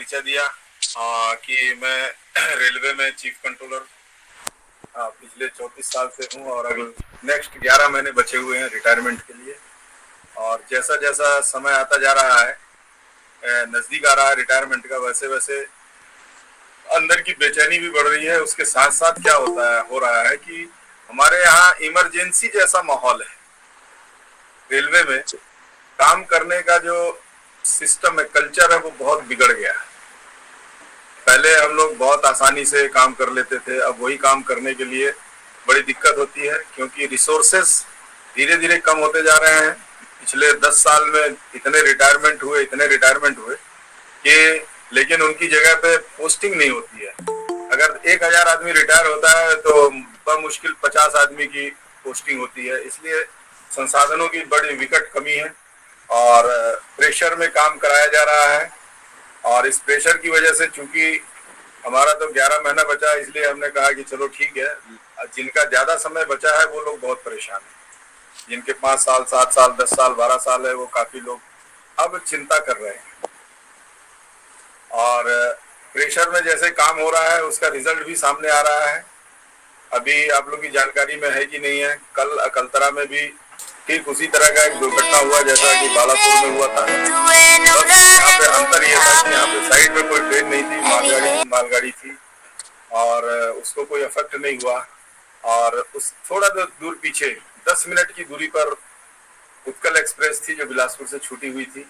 परिचय दिया कि मैं रेलवे में चीफ कंट्रोलर पिछले 34 साल से हूँ और अगले नेक्स्ट 11 महीने बचे हुए हैं रिटायरमेंट के लिए। और जैसा जैसा समय आता जा रहा है, नज़दीक आ रहा है रिटायरमेंट का, वैसे वैसे अंदर की बेचैनी भी बढ़ रही है। उसके साथ साथ क्या हो रहा है कि हमारे यहाँ इमरजेंसी जैसा माहौल है। रेलवे में काम करने का जो सिस्टम है, कल्चर है, वो बहुत बिगड़ गया है। पहले हम लोग बहुत आसानी से काम कर लेते थे, अब वही काम करने के लिए बड़ी दिक्कत होती है, क्योंकि रिसोर्सेस धीरे धीरे कम होते जा रहे हैं। पिछले 10 साल में इतने रिटायरमेंट हुए कि लेकिन उनकी जगह पे पोस्टिंग नहीं होती है। अगर 1000 आदमी रिटायर होता है तो बमुश्किल 50 आदमी की पोस्टिंग होती है। इसलिए संसाधनों की बड़ी विकट कमी है और प्रेशर में काम कराया जा रहा है। और इस प्रेशर की वजह से, चूंकि हमारा तो 11 महीना बचा, इसलिए हमने कहा कि चलो ठीक है, जिनका ज्यादा समय बचा है वो लोग बहुत परेशान हैं। जिनके 5 साल, 7 साल, 10 साल, 12 साल है, वो काफी लोग अब चिंता कर रहे हैं। और प्रेशर में जैसे काम हो रहा है, उसका रिजल्ट भी सामने आ रहा है। अभी आप लोग की जानकारी में है कि नहीं है, कल अकलतरा में भी ठीक उसी तरह का एक दुर्घटना हुआ जैसा कि बालापुर में हुआ था। बस यहाँ पे अंतर ये था कि यहाँ पे साइड में कोई ट्रेन नहीं थी, मालगाड़ी थी और उसको कोई इफेक्ट नहीं हुआ। और उस थोड़ा दूर पीछे 10 मिनट की दूरी पर उत्कल एक्सप्रेस थी जो बिलासपुर से छूटी हुई थी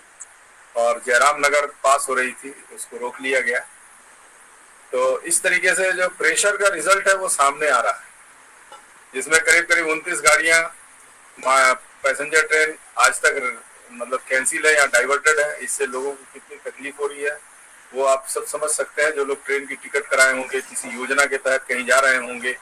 और जयराम नगर पास हो रही थी, उसको रोक लिया गया। तो इस तरीके से जो प्रेशर का रिजल्ट है वो सामने आ रहा है, जिसमें करीब करीब 29 गाड़ियां पैसेंजर ट्रेन आज तक मतलब कैंसिल है या डाइवर्टेड है। इससे लोगों को कितनी तकलीफ हो रही है वो आप सब समझ सकते हैं। जो लोग ट्रेन की टिकट कराए होंगे, किसी योजना के तहत कहीं जा रहे होंगे,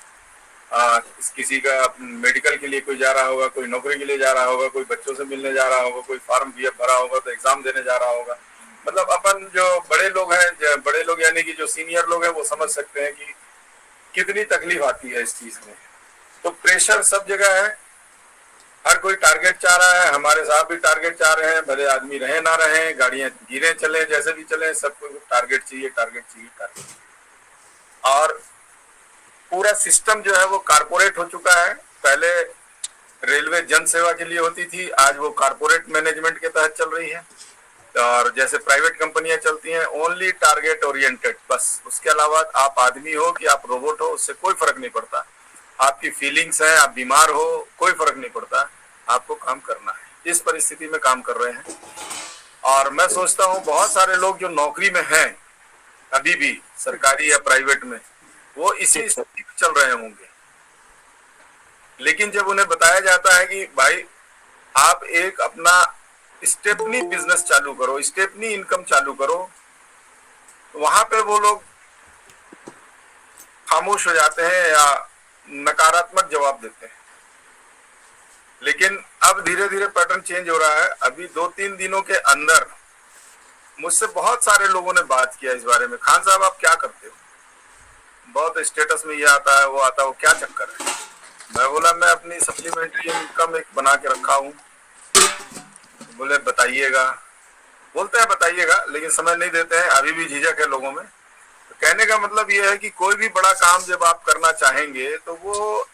किसी का मेडिकल के लिए कोई जा रहा होगा, कोई नौकरी के लिए जा रहा होगा, कोई बच्चों से मिलने जा रहा होगा, कोई फॉर्म भरा होगा तो एग्जाम देने जा रहा होगा। मतलब अपन जो बड़े लोग हैं, बड़े लोग यानी कि जो सीनियर लोग हैं, वो समझ सकते हैं कि कितनी तकलीफ आती है इस चीज में। तो प्रेशर सब जगह है, हर कोई टारगेट चाह रहा है। हमारे साहब भी टारगेट चाह रहे हैं, भले आदमी रहे ना रहे, गाड़ियां गिरे चले, जैसे भी चले, सबको टारगेट चाहिए, टारगेट चाहिए, टारगेट। और पूरा सिस्टम जो है वो कारपोरेट हो चुका है। पहले रेलवे जन सेवा के लिए होती थी, आज वो कारपोरेट मैनेजमेंट के तहत चल रही है। और जैसे प्राइवेट कंपनियां चलती हैं, ओनली टारगेट ओरिएंटेड, बस। उसके अलावा आप आदमी हो कि आप रोबोट हो, उससे कोई फर्क नहीं पड़ता। आपकी फीलिंग्स हैं, आप बीमार हो, कोई फर्क नहीं पड़ता, आपको काम करना है। इस परिस्थिति में काम कर रहे हैं। और मैं सोचता हूँ बहुत सारे लोग जो नौकरी में हैं अभी भी, सरकारी या प्राइवेट में, वो इसी स्थिति में चल रहे होंगे। लेकिन जब उन्हें बताया जाता है कि भाई आप एक अपना स्टेपनी बिजनेस चालू करो, स्टेपनी इनकम चालू करो, तो वहां पे वो लोग खामोश हो जाते हैं या नकारात्मक जवाब देते हैं। लेकिन अब धीरे धीरे पैटर्न चेंज हो रहा है। अभी 2-3 दिनों के अंदर मुझसे बहुत सारे लोगों ने बात किया इस बारे में, खान साहब आप क्या करते हो, बहुत स्टेटस में ये आता है वो आता है, वो क्या चक्कर है। मैं बोला मैं अपनी सप्लीमेंट्री इनकम एक बना के रखा हूँ। बोले बताइएगा। बोलते हैं बताइएगा, लेकिन समय नहीं देते हैं, अभी भी झिझक है लोगों में। तो कहने का मतलब ये है कि कोई भी बड़ा काम जब आप करना चाहेंगे तो वो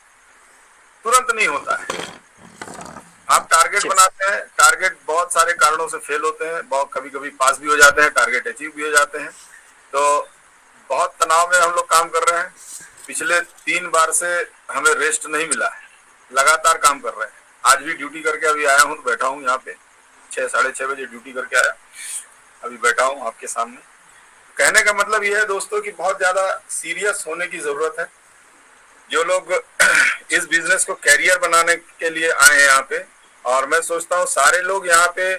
तुरंत नहीं होता है। आप टारगेट बनाते हैं, टारगेट बहुत सारे कारणों से फेल होते हैं, बहुत कभी कभी पास भी हो जाते हैं, टारगेट अचीव भी हो जाते हैं। तो बहुत तनाव में हम लोग काम कर रहे हैं। पिछले 3 बार से हमें रेस्ट नहीं मिला है, लगातार काम कर रहे हैं। आज भी ड्यूटी करके अभी आया हूँ, बैठा हूँ यहाँ पे, 6-6:30 बजे ड्यूटी करके आया, अभी बैठा हूँ आपके सामने। कहने का मतलब यह है दोस्तों कि बहुत ज्यादा सीरियस होने की जरूरत है। जो लोग इस बिजनेस को कैरियर बनाने के लिए आए हैं यहाँ पे, और मैं सोचता हूँ सारे लोग यहाँ पे,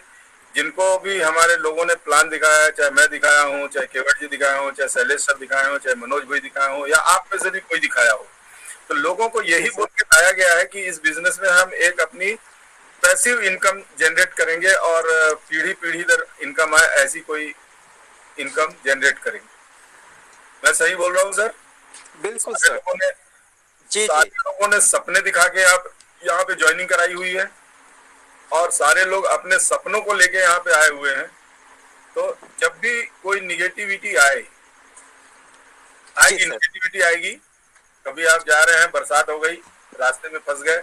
जिनको भी हमारे लोगों ने प्लान दिखाया है, चाहे मैं दिखाया हूँ, चाहे केवट जी दिखाया हूँ, चाहे शैलेश सर दिखाए हो, चाहे मनोज भाई दिखाया हो, या आप में से भी कोई दिखाया हो, तो लोगों को यही बोल के बताया गया है कि इस बिजनेस में हम एक अपनी पैसिव इनकम जनरेट करेंगे और पीढ़ी पीढ़ी दर इनकम आए, ऐसी कोई इनकम जनरेट करेंगे। मैं सही बोल रहा हूँ सर? बिल्कुल सर। सारे लोगों ने सपने दिखा के आप यहाँ पे ज्वाइनिंग कराई हुई है और सारे लोग अपने सपनों को लेके यहाँ पे आए हुए हैं। तो जब भी कोई निगेटिविटी जी आएगी, सर। निगेटिविटी आएगी। कभी आप जा रहे हैं, बरसात हो गई, रास्ते में फंस गए,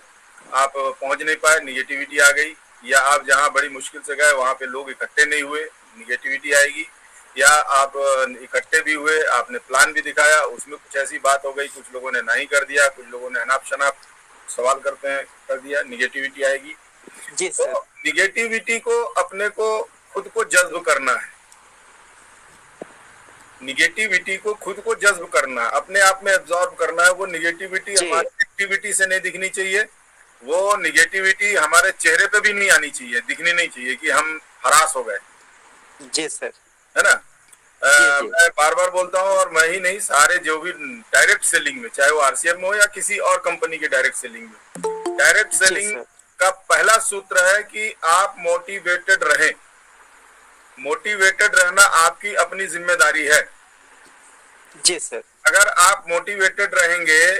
आप पहुंच नहीं पाए, निगेटिविटी आ गई। या आप जहां बड़ी मुश्किल से गए वहां पे लोग इकट्ठे नहीं हुए, निगेटिविटी आएगी। या आप इकट्ठे भी हुए, आपने प्लान भी दिखाया, उसमें कुछ ऐसी बात हो गई, कुछ लोगों ने नहीं कर दिया, कुछ लोगों ने अनाप शनाप सवाल करते हैं कर दिया, निगेटिविटी आएगी। जी सर। तो निगेटिविटी को अपने को खुद को जज्ब करना है, निगेटिविटी को खुद को जज्ब करना, अपने आप में एब्जॉर्ब करना है। वो निगेटिविटी जी हमारी एक्टिविटी से नहीं दिखनी चाहिए, वो निगेटिविटी हमारे चेहरे पे भी नहीं आनी चाहिए, दिखनी नहीं चाहिए कि हम हरास हो गए, जी सर। है ना। जी जी मैं बार बार बोलता हूँ, और मैं ही नहीं, सारे जो भी डायरेक्ट सेलिंग में, चाहे वो आरसीएम में हो या किसी और कंपनी के डायरेक्ट सेलिंग में, डायरेक्ट जी सेलिंग सर। का पहला सूत्र है कि आप मोटिवेटेड रहें। मोटिवेटेड रहना आपकी अपनी जिम्मेदारी है। जी सर। अगर आप मोटिवेटेड रहेंगे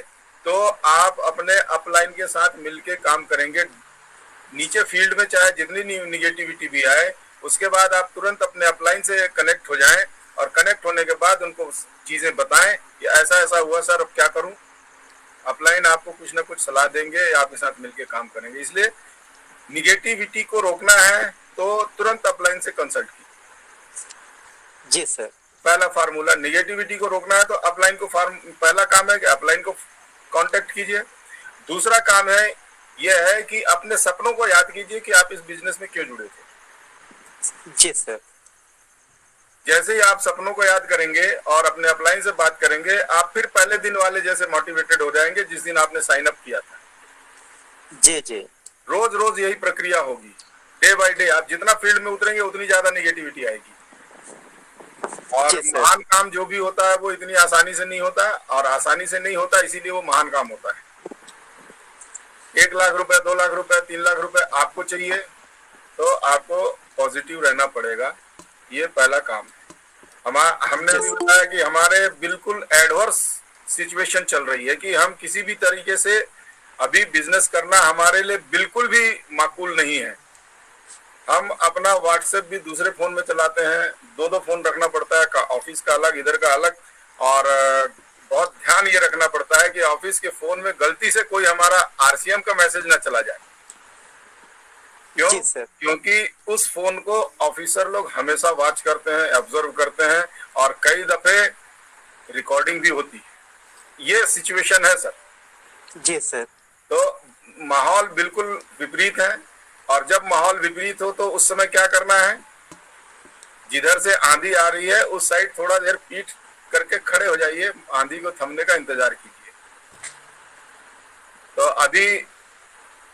तो आप अपने अपलाइन के साथ मिलके काम करेंगे। नीचे फील्ड में चाहे जितनी निगेटिविटी भी आए, उसके बाद आप तुरंत अपने अपलाइन से कनेक्ट हो जाएं, और कनेक्ट होने के बाद उनको चीजें बताएं कि ऐसा ऐसा हुआ सर, अब क्या करूं। अपलाइन आपको कुछ ना कुछ सलाह देंगे, आपके साथ मिलके काम करेंगे। इसलिए निगेटिविटी को रोकना है तो तुरंत अपलाइन से कंसल्ट कीजिए। जी सर। पहला फार्मूला, निगेटिविटी को रोकना है तो अपलाइन को पहला काम है कि अपलाइन को कांटेक्ट कीजिए। दूसरा काम है यह है कि अपने सपनों को याद कीजिए कि आप इस बिजनेस में क्यों जुड़े थे। जी सर। जैसे ही आप सपनों को याद करेंगे और अपने अपलाइन से बात करेंगे, आप फिर पहले दिन वाले जैसे मोटिवेटेड हो जाएंगे जिस दिन आपने साइन अप किया था। जी जी रोज रोज यही प्रक्रिया होगी, डे बाय डे। आप जितना फील्ड में उतरेंगे उतनी ज्यादा निगेटिविटी आएगी। और जी सर। महान काम जो भी होता है वो इतनी आसानी से नहीं होता, और आसानी से नहीं होता इसीलिए वो महान काम होता है। 1 लाख रुपए, 2 लाख रुपए, 3 लाख रुपए आपको चाहिए तो आपको पॉजिटिव रहना पड़ेगा। ये पहला काम है। हमने भी बताया कि हमारे बिल्कुल एडवर्स सिचुएशन चल रही है कि हम किसी भी तरीके से अभी बिजनेस करना हमारे लिए बिल्कुल भी माकूल नहीं है। हम अपना व्हाट्सएप भी दूसरे फोन में चलाते हैं, 2 फोन रखना पड़ता है, ऑफिस का अलग, इधर का अलग। और बहुत ध्यान ये रखना पड़ता है कि ऑफिस के फोन में गलती से कोई हमारा आरसीएम का मैसेज ना चला जाए। क्यों? क्योंकि उस फोन को ऑफिसर लोग हमेशा वॉच करते हैं, ऑब्जर्व करते हैं, और कई दफे रिकॉर्डिंग भी होती है। ये सिचुएशन है सर। जी सर। तो माहौल बिल्कुल विपरीत है, और जब माहौल विपरीत हो तो उस समय क्या करना है, जिधर से आंधी आ रही है उस साइड थोड़ा देर पीठ करके खड़े हो जाइए, आंधी को थमने का इंतजार कीजिए। तो अभी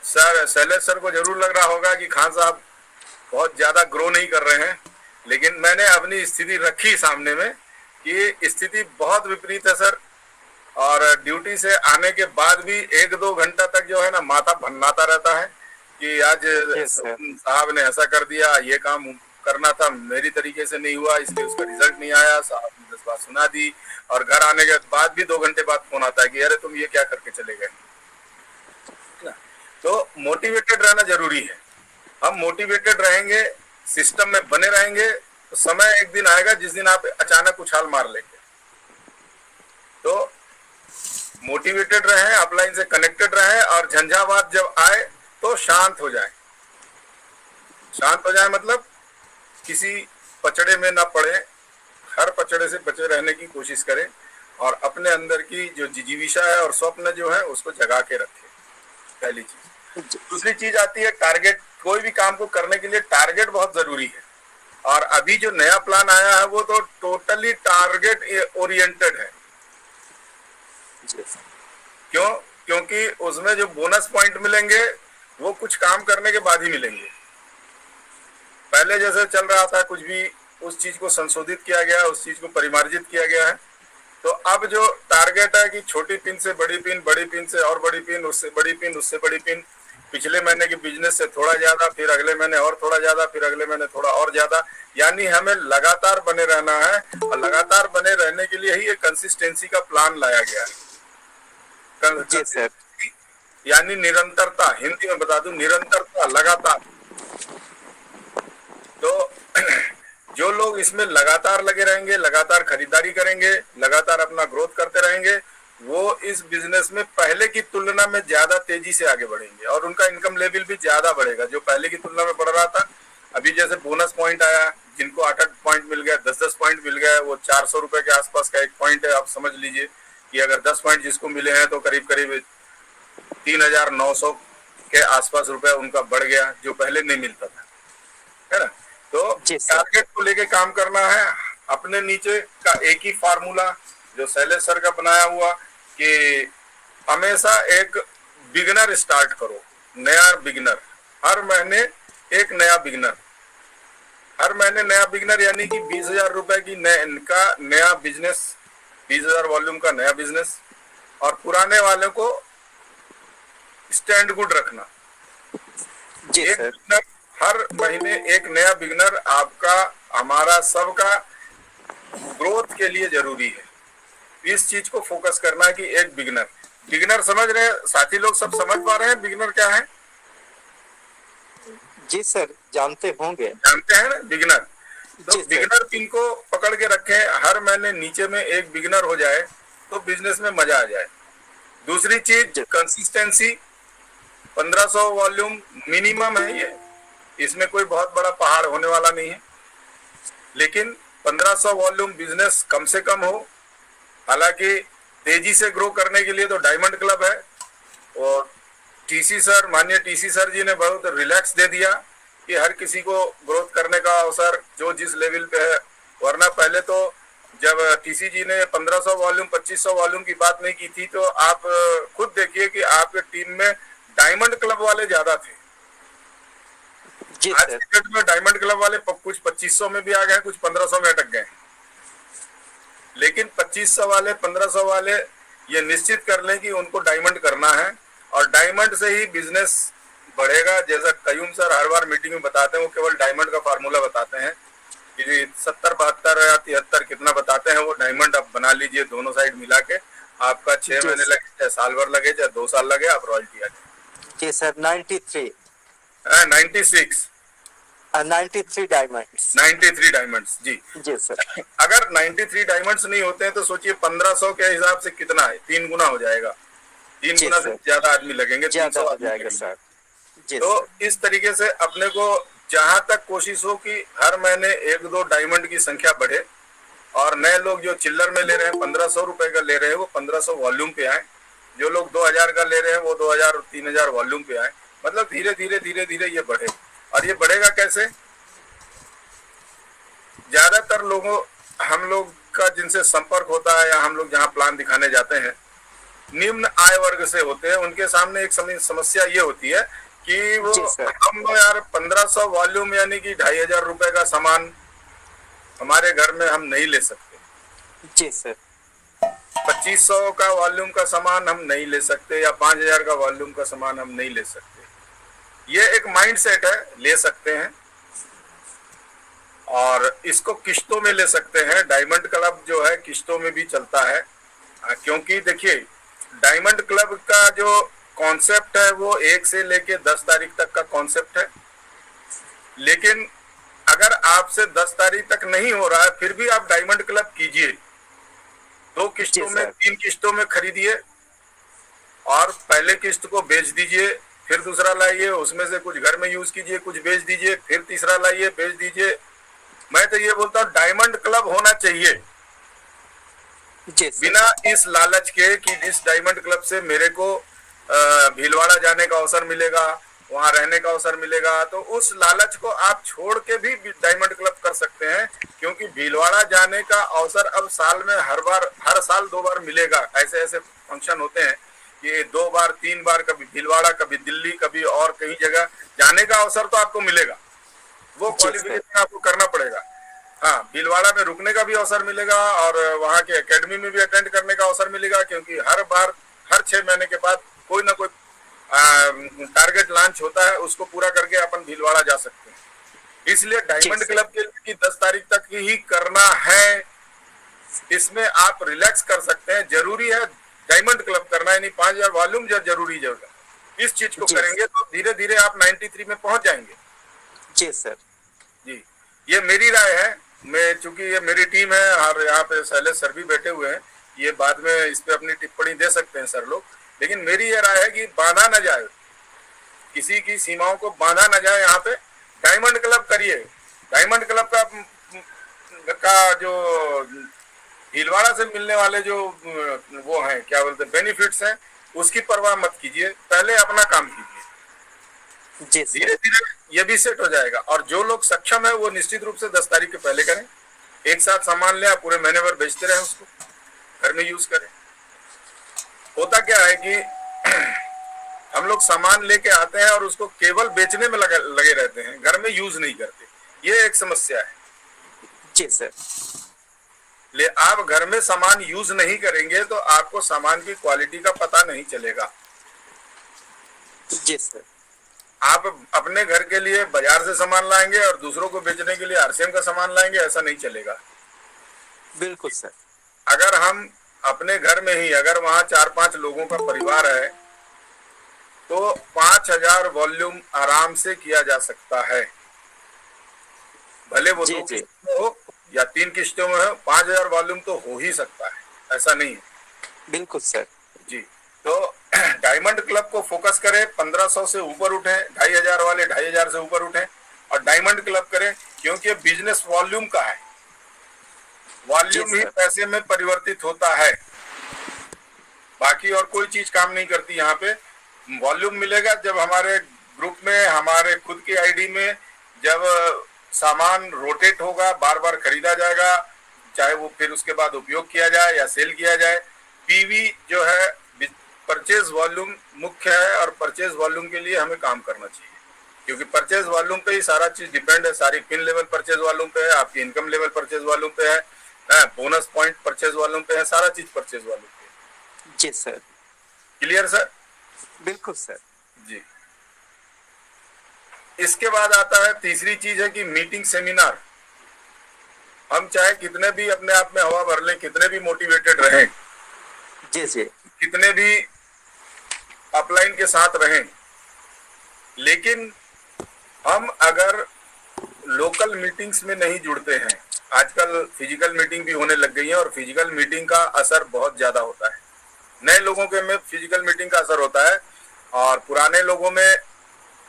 सर, शैलेश सर को जरूर लग रहा होगा कि खान साहब बहुत ज्यादा ग्रो नहीं कर रहे हैं, लेकिन मैंने अपनी स्थिति रखी सामने में कि स्थिति बहुत विपरीत है सर। और ड्यूटी से आने के बाद भी 1-2 घंटा तक जो है ना, माथा भन्नाता रहता है कि आज साहब ने ऐसा कर दिया, ये काम करना था, मेरी तरीके से नहीं हुआ, इसलिए उसका रिजल्ट नहीं आया, साहब ने 10 बात सुना दी। और घर आने के बाद भी 2 घंटे बाद फोन आता है कि अरे तुम ये क्या करके चले गए। तो मोटिवेटेड रहना जरूरी है। हम मोटिवेटेड रहेंगे, सिस्टम में बने रहेंगे, तो समय एक दिन आएगा जिस दिन आप अचानक उछाल मार लेंगे। तो मोटिवेटेड रहें, अपलाइन से कनेक्टेड रहें, और झंझावात जब आए तो शांत हो जाए। शांत हो जाए मतलब किसी पचड़े में ना पड़े, हर पचड़े से बचे रहने की कोशिश करें, और अपने अंदर की जो जिजीविषा है और स्वप्न जो है उसको जगा के रखें, पहली चीज। दूसरी चीज आती है टारगेट। कोई भी काम को करने के लिए टारगेट बहुत जरूरी है, और अभी जो नया प्लान आया है वो तो टोटली टारगेट ओरिएंटेड है। क्यों? क्योंकि उसमें जो बोनस पॉइंट मिलेंगे वो कुछ काम करने के बाद ही मिलेंगे। पहले जैसे चल रहा था कुछ भी, उस चीज को संशोधित किया गया, उस चीज को परिमार्जित किया गया है। तो अब जो टारगेट है कि छोटी पिन से बड़ी पिन, बड़ी पिन से और बड़ी पिन, उससे बड़ी पिन, उससे बड़ी पिन, पिछले महीने के बिजनेस से थोड़ा ज्यादा, फिर अगले महीने और थोड़ा ज्यादा, फिर अगले महीने थोड़ा और ज्यादा। यानी हमें लगातार बने रहना है, और लगातार बने रहने के लिए ही एक कंसिस्टेंसी का प्लान लाया गया है। यानी निरंतरता, हिंदी में बता दूं, निरंतरता, लगातार। तो जो लोग इसमें लगातार लगे रहेंगे, लगातार खरीदारी करेंगे, लगातार अपना ग्रोथ करते रहेंगे, वो इस बिजनेस में पहले की तुलना में ज्यादा तेजी से आगे बढ़ेंगे और उनका इनकम लेवल भी ज्यादा बढ़ेगा। जो पहले की तुलना में बढ़ रहा था, अभी जैसे बोनस पॉइंट आया, जिनको 8-8 पॉइंट मिल गया, 10-10 पॉइंट मिल गया, वो 400 रुपए के आसपास का एक पॉइंट है। आप समझ लीजिए कि अगर 10 पॉइंट जिसको मिले हैं तो करीब करीब 3,900 के आसपास रुपए उनका बढ़ गया, जो पहले नहीं मिलता था, है ना। तो टारगेट को लेके काम करना है। अपने नीचे का एक ही फार्मूला जो शैलेश सर का बनाया हुआ कि हमेशा एक बिगनर स्टार्ट करो, नया बिगनर, हर महीने एक नया बिगनर, हर महीने नया बिगनर, यानी कि 20,000 रुपए की का नया बिजनेस, 20,000 वॉल्यूम का नया बिजनेस, और पुराने वाले को स्टैंड गुड रखना। एक बिगनर, हर महीने एक नया बिगनर आपका, हमारा सबका ग्रोथ के लिए जरूरी है। इस चीज को फोकस करना है कि एक बिगनर, बिगनर समझ रहे हैं साथी लोग, सब समझ पा रहे हैं बिगनर क्या है? जी सर, जानते होंगे, जानते हैं ना बिगनर। तो बिगनर पिन को पकड़ के रखें, हर महीने नीचे में एक बिगनर हो जाए तो बिजनेस में मजा आ जाए। दूसरी चीज कंसिस्टेंसी, 1500 वॉल्यूम मिनिमम है ये, इसमें कोई बहुत बड़ा पहाड़ होने वाला नहीं है, लेकिन 1500 वॉल्यूम बिजनेस कम से कम हो। हालांकि तेजी से ग्रो करने के लिए तो डायमंड क्लब है, और टीसी सर, माननीय टीसी सर जी ने बहुत रिलैक्स दे दिया कि हर किसी को ग्रोथ करने का अवसर जो जिस लेवल पे है। वरना पहले तो जब टीसी जी ने 1500 वॉल्यूम 2500 वॉल्यूम की बात नहीं की थी, तो आप खुद देखिए कि आपके टीम में डायमंड क्लब वाले ज्यादा थे। आज के डेट में डायमंड क्लब वाले कुछ 2500 में भी आ गए, कुछ 1500 में अटक गए, लेकिन 2500 वाले 1500 वाले ये निश्चित कर लें कि उनको डायमंड करना है, और डायमंड से ही बिजनेस बढ़ेगा। जैसा कयूम सर हर बार मीटिंग में बताते हैं, वो केवल डायमंड का फार्मूला बताते हैं कि 70, 72 या 73 कितना बताते हैं, वो डायमंड आप बना लीजिए दोनों साइड मिला के। आपका 6 महीने लगे, चाहे साल भर लगे, चाहे 2 साल लगे, आप रॉयल्टी आ जाए। जी सर, 93 96 डायमंड्स, 93 डायमंड्स जी। जी सर। अगर 93 डायमंड्स नहीं होते हैं तो सोचिए 1500 के हिसाब से कितना है, 3 गुना हो जाएगा, 3 गुना से ज्यादा आदमी लगेंगे, 300 हो जाएगा सर। तो इस तरीके से अपने को जहां तक कोशिश हो कि हर महीने 1-2 डायमंड की संख्या बढ़े, और नए लोग जो चिल्लर में ले रहे हैं 1500 रुपए का ले रहे हैं, वो 1500 वॉल्यूम पे आए। जो लोग 2000 का ले रहे हैं वो 2000 और 3000 वॉल्यूम पे आए। मतलब धीरे धीरे धीरे धीरे ये बढ़े। और ये बढ़ेगा कैसे? ज्यादातर लोगों, हम लोग का जिनसे संपर्क होता है या हम लोग जहाँ प्लान दिखाने जाते हैं, निम्न आय वर्ग से होते हैं। उनके सामने एक समस्या ये होती है कि वो हम यार 1500 वॉल्यूम यानी कि 2500 रुपए का सामान हमारे घर में हम नहीं ले सकते। जी सर। 2500 का वॉल्यूम का सामान हम नहीं ले सकते, या 5000 का वॉल्यूम का सामान हम नहीं ले सकते। ये एक माइंड सेट है, ले सकते हैं, और इसको किश्तों में ले सकते हैं। डायमंड क्लब जो है किश्तों में भी चलता है, क्योंकि देखिए डायमंड क्लब का जो कॉन्सेप्ट है वो 1 से लेके 10 तारीख तक का कॉन्सेप्ट है। लेकिन अगर आपसे 10 तारीख तक नहीं हो रहा है, फिर भी आप डायमंड क्लब कीजिए। 2 किश्तों में, 3 किश्तों में खरीदिए, और पहले किश्त को बेच दीजिए, फिर दूसरा लाइए, उसमें से कुछ घर में यूज कीजिए, कुछ बेच दीजिए, फिर तीसरा लाइए, बेच दीजिए। मैं तो ये बोलता हूँ डायमंड क्लब होना चाहिए, बिना इस लालच के कि जिस डायमंड क्लब से मेरे को भीलवाड़ा जाने का अवसर मिलेगा, वहां रहने का अवसर मिलेगा, तो उस लालच को आप छोड़ के भी डायमंड क्लब कर सकते हैं। क्योंकि भीलवाड़ा जाने का अवसर अब साल में हर साल 2 बार मिलेगा। ऐसे ऐसे फंक्शन होते हैं कि 2 बार 3 बार, कभी भीलवाड़ा, कभी दिल्ली, कभी और कहीं जगह जाने का अवसर तो आपको मिलेगा। वो क्वालिफिकेशन आपको करना पड़ेगा। हाँ, भीलवाड़ा में रुकने का भी अवसर मिलेगा, और वहाँ के एकेडमी में भी अटेंड करने का अवसर मिलेगा, क्योंकि हर बार हर 6 महीने के बाद कोई ना कोई टारगेट लॉन्च होता है, उसको पूरा करके अपन भीलवाड़ा जा सकते हैं। इसलिए डायमंड क्लब के लिए 10 तारीख तक ही करना है, इसमें आप रिलैक्स कर सकते हैं। जरूरी है डायमंड क्लब करना, यानी 5000 वॉल्यूम जरूरी है। इस चीज को करेंगे तो धीरे धीरे आप 93 में पहुंच जाएंगे। जी सर। जी, ये मेरी राय है। मैं चूंकि ये मेरी टीम है और यहाँ पे शैलेश सर भी बैठे हुए हैं, ये बाद में इस पे अपनी टिप्पणी दे सकते हैं सर लोग, लेकिन मेरी ये राय है कि बांधा न जाए, किसी की सीमाओं को बांधा न जाए। यहाँ पे डायमंड क्लब करिए, डायमंड क्लब का जो भीलवाड़ा से मिलने वाले जो वो हैं क्या बोलते हैं बेनिफिट्स हैं, उसकी परवाह मत कीजिए, पहले अपना काम कीजिए। जी धीरे सर। धीरे ये भी सेट हो जाएगा। और जो लोग सक्षम है वो निश्चित रूप से 10 तारीख के पहले करें, एक साथ सामान ले पूरे महीने भर बेचते रहे, उसको घर में यूज करें। होता क्या है कि हम लोग सामान लेके आते हैं और उसको केवल बेचने में लगे रहते हैं, घर में यूज नहीं करते, ये एक समस्या है। जी सर। ले आप घर में सामान यूज नहीं करेंगे तो आपको सामान की क्वालिटी का पता नहीं चलेगा। जी सर। आप अपने घर के लिए बाजार से सामान लाएंगे और दूसरों को बेचने के लिए आरसीएम का सामान लाएंगे, ऐसा नहीं चलेगा। बिल्कुल सर। अगर हम अपने घर में ही, अगर वहां 4-5 लोगों का परिवार है तो 5000 वॉल्यूम आराम से किया जा सकता है, भले वो 2 किस्तों में हो या 3 किस्तों में हो, 5000 वॉल्यूम तो हो ही सकता है, ऐसा नहीं है। बिल्कुल सर। जी, तो डायमंड क्लब को फोकस करें, 1500 से ऊपर उठे, 2500 वाले 2500 से ऊपर उठे और डायमंड क्लब करें, क्योंकि बिजनेस वॉल्यूम का है, वॉल्यूम ही पैसे में परिवर्तित होता है, बाकी और कोई चीज काम नहीं करती। यहाँ पे वॉल्यूम मिलेगा जब हमारे ग्रुप में, हमारे खुद की आईडी में जब सामान रोटेट होगा, बार बार खरीदा जाएगा, चाहे वो फिर उसके बाद उपयोग किया जाए या सेल किया जाए। पीवी जो है परचेज वॉल्यूम मुख्य है और परचेज वॉल्यूम के लिए हमें काम करना चाहिए, क्योंकि परचेज वॉल्यूम पे ही सारा चीज डिपेंड है। सारी पिन लेवल परचेज वॉल्यूम पे है, आपकी इनकम लेवल परचेज वॉल्यूम पे है, बोनस पॉइंट परचेज वॉल्यूम पे है, सारा चीज परचेज वॉल्यूम पे। जी सर। Clear sir? बिल्कुल सर। जी। इसके बाद आता है तीसरी चीज है कि मीटिंग सेमिनार। हम चाहे कितने भी अपने आप में हवा भर लें, कितने भी मोटिवेटेड रहें, जी जी, कितने भी अपलाइन के साथ रहें, लेकिन हम अगर लोकल मीटिंग्स में नहीं जुड़ते हैं, आजकल फिजिकल मीटिंग भी होने लग गई है और फिजिकल मीटिंग का असर बहुत ज्यादा होता है। नए लोगों के में फिजिकल मीटिंग का असर होता है और पुराने लोगों में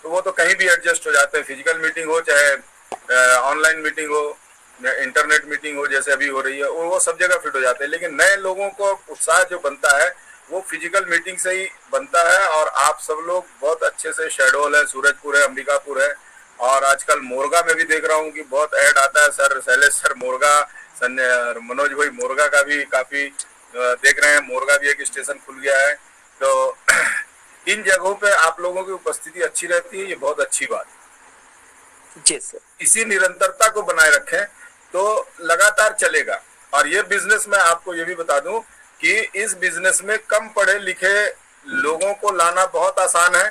तो वो तो कहीं भी एडजस्ट हो जाते हैं। फिजिकल मीटिंग हो चाहे ऑनलाइन मीटिंग हो, इंटरनेट मीटिंग हो जैसे अभी हो रही है, वो सब जगह फिट हो जाते हैं। लेकिन नए लोगों को उत्साह जो बनता है वो फिजिकल मीटिंग से ही बनता है। और आप सब लोग बहुत अच्छे से, शेडोल है, सूरजपुर है, अंबिकापुर है और आजकल मोरगा में भी देख रहा हूँ कि बहुत ऐड आता है। सर शैलेश सर मोरगा, मनोज भाई मोरगा का भी काफी देख रहे हैं, मोरगा भी एक स्टेशन खुल गया है। तो इन जगहों पे आप लोगों की उपस्थिति अच्छी रहती है, ये बहुत अच्छी बात है। जी सर। इसी निरंतरता को बनाए रखें तो लगातार चलेगा। और ये बिजनेस में आपको ये भी बता दूं कि इस बिजनेस में कम पढ़े लिखे लोगों को लाना बहुत आसान है,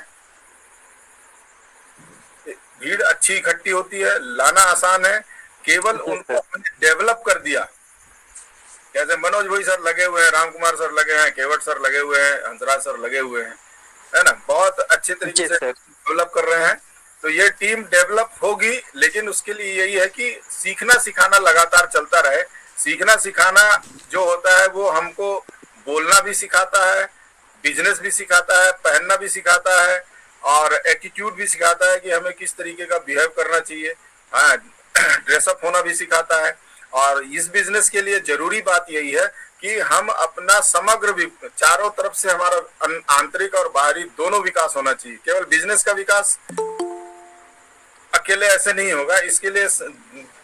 भीड़ अच्छी इकट्ठी होती है, लाना आसान है, केवल उनको डेवलप कर दिया। जैसे मनोज भाई सर लगे हुए हैं, राम कुमार सर लगे हैं, केवट सर लगे हुए हैं, हंसराज सर लगे हुए हैं, है ना, बहुत अच्छे तरीके से डेवलप कर रहे हैं। तो ये टीम डेवलप होगी, लेकिन उसके लिए यही है कि सीखना सिखाना लगातार चलता रहे। सीखना सिखाना जो होता है वो हमको बोलना भी सिखाता है, बिजनेस भी सिखाता है, पहनना भी सिखाता है और एटीट्यूड भी सिखाता है कि हमें किस तरीके का बिहेव करना चाहिए, हाँ, ड्रेसअप होना भी सिखाता है। और इस बिजनेस के लिए जरूरी बात यही है कि हम अपना समग्र चारों तरफ से हमारा आंतरिक और बाहरी दोनों विकास होना चाहिए। केवल बिजनेस का विकास अकेले ऐसे नहीं होगा, इसके लिए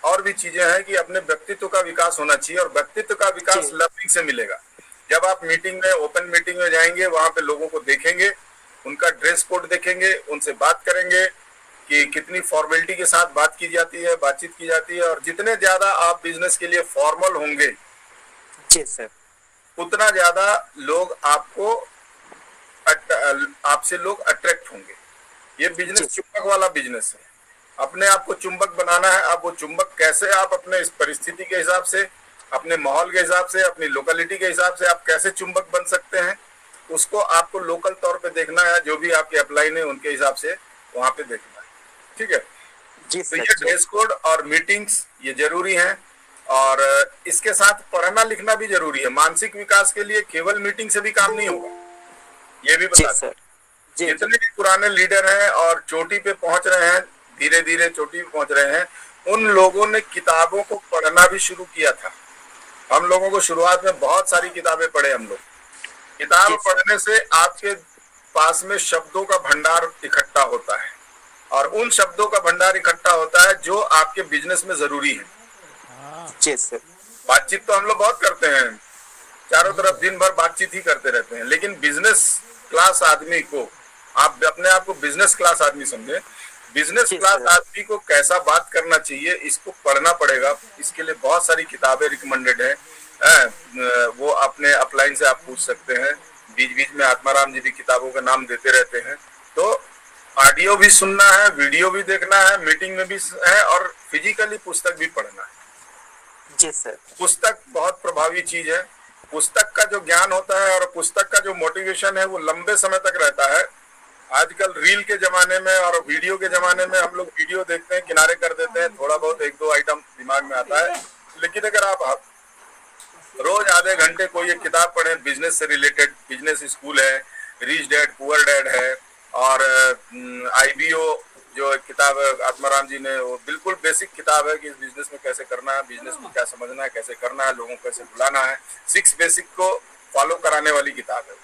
और भी चीजें हैं कि अपने व्यक्तित्व का विकास होना चाहिए और व्यक्तित्व का विकास लर्निंग से मिलेगा। जब आप मीटिंग में, ओपन मीटिंग में जाएंगे, वहां पे लोगों को देखेंगे, उनका ड्रेस कोड देखेंगे, उनसे बात करेंगे कि कितनी फॉर्मेलिटी के साथ बात की जाती है, बातचीत की जाती है। और जितने ज्यादा आप बिजनेस के लिए फॉर्मल होंगे, जी सर, उतना ज्यादा लोग आपसे लोग अट्रैक्ट होंगे। ये बिजनेस चुंबक वाला बिजनेस है, अपने आप को चुंबक बनाना है। आप वो चुंबक कैसे, आप अपने इस परिस्थिति के हिसाब से, अपने माहौल के हिसाब से, अपनी लोकेलिटी के हिसाब से आप कैसे चुंबक बन सकते हैं, उसको आपको लोकल तौर पे देखना है। जो भी आपके अपलाइन है उनके हिसाब से वहां पे देखना है, ठीक है। जी तो सर, ये जी। ड्रेस कोड और मीटिंग्स ये जरूरी हैं। और इसके साथ पढ़ना लिखना भी जरूरी है। मानसिक विकास के लिए केवल मीटिंग से भी काम नहीं होगा, ये भी जी बता दें। सर, जी, जी। जितने भी पुराने लीडर हैं और चोटी पे पहुंच रहे हैं, धीरे धीरे चोटी पे पहुंच रहे हैं, उन लोगों ने किताबों को पढ़ना भी शुरू किया था। हम लोगों को शुरुआत में बहुत सारी किताबें पढ़े हम लोग। किताब जी सर, पढ़ने से आपके पास में शब्दों का भंडार इकट्ठा होता है, और उन शब्दों का भंडार इकट्ठा होता है जो आपके बिजनेस में जरूरी है। जी सर, बातचीत तो हम लोग बहुत करते हैं, चारों तरफ दिन भर बातचीत ही करते रहते हैं, लेकिन बिजनेस क्लास आदमी को, आप अपने आप को बिजनेस क्लास आदमी समझे, बिजनेस जी क्लास सर, आदमी को कैसा बात करना चाहिए इसको पढ़ना पड़ेगा। इसके लिए बहुत सारी किताबें रिकमेंडेड है। वो अपने अपलाइन से आप पूछ सकते हैं। बीच बीच में आत्माराम जी भी किताबों का नाम देते रहते हैं। तो ऑडियो भी सुनना है, वीडियो भी देखना है, मीटिंग में भी है, और फिजिकली पुस्तक भी पढ़ना है। जी सर, पुस्तक बहुत प्रभावी चीज है। पुस्तक का जो ज्ञान होता है और पुस्तक का जो मोटिवेशन है वो लंबे समय तक रहता है। आजकल रील के जमाने में और वीडियो के जमाने में हम लोग वीडियो देखते हैं, किनारे कर देते हैं, थोड़ा बहुत एक दो आइटम दिमाग में आता है। लेकिन अगर आप रोज आधे घंटे कोई एक किताब पढ़ें, बिजनेस से रिलेटेड, बिजनेस स्कूल है, रिच डैड पुअर डैड है, और IBO जो एक किताब है आत्माराम जी ने, वो बिल्कुल बेसिक किताब है कि इस बिजनेस में कैसे करना है, बिजनेस में क्या समझना है, कैसे करना है, लोगों को कैसे बुलाना है, 6 बेसिक को फॉलो कराने वाली किताब है।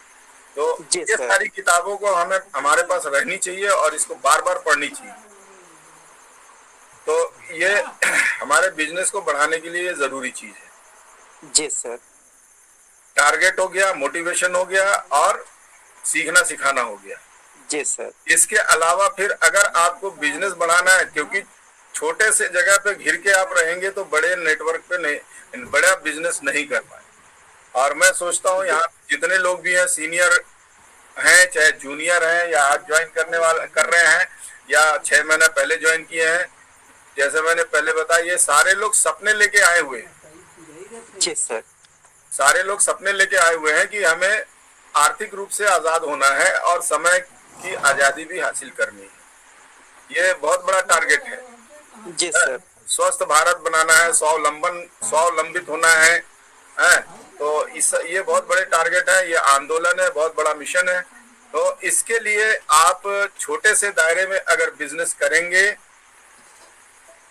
तो जी ये सर, सारी किताबों को हमें हमारे पास रहनी चाहिए और इसको बार बार पढ़नी चाहिए। तो ये हमारे बिजनेस को बढ़ाने के लिए जरूरी चीज है। जी सर, टारगेट हो गया, मोटिवेशन हो गया, और सीखना सिखाना हो गया। जी सर, इसके अलावा फिर अगर आपको बिजनेस बढ़ाना है, क्योंकि छोटे से जगह पे घिर के आप रहेंगे तो बड़े नेटवर्क पे नहीं, बड़ा बिजनेस नहीं कर पाए। और मैं सोचता हूँ यहाँ जितने लोग भी हैं, सीनियर हैं चाहे जूनियर हैं, या आज ज्वाइन करने वाले कर रहे हैं, या 6 महीना पहले ज्वाइन किए हैं, जैसे मैंने पहले बताया, ये सारे लोग सपने लेके आए हुए हैं। जी सर, सारे लोग सपने लेके आए हुए हैं कि हमें आर्थिक रूप से आजाद होना है और समय की आजादी भी हासिल करनी है। ये बहुत बड़ा टारगेट है। जी सर, स्वस्थ भारत बनाना है, स्वावलंबित होना है। तो ये बहुत बड़े टारगेट है, ये आंदोलन है, बहुत बड़ा मिशन है। तो इसके लिए आप छोटे से दायरे में अगर बिजनेस करेंगे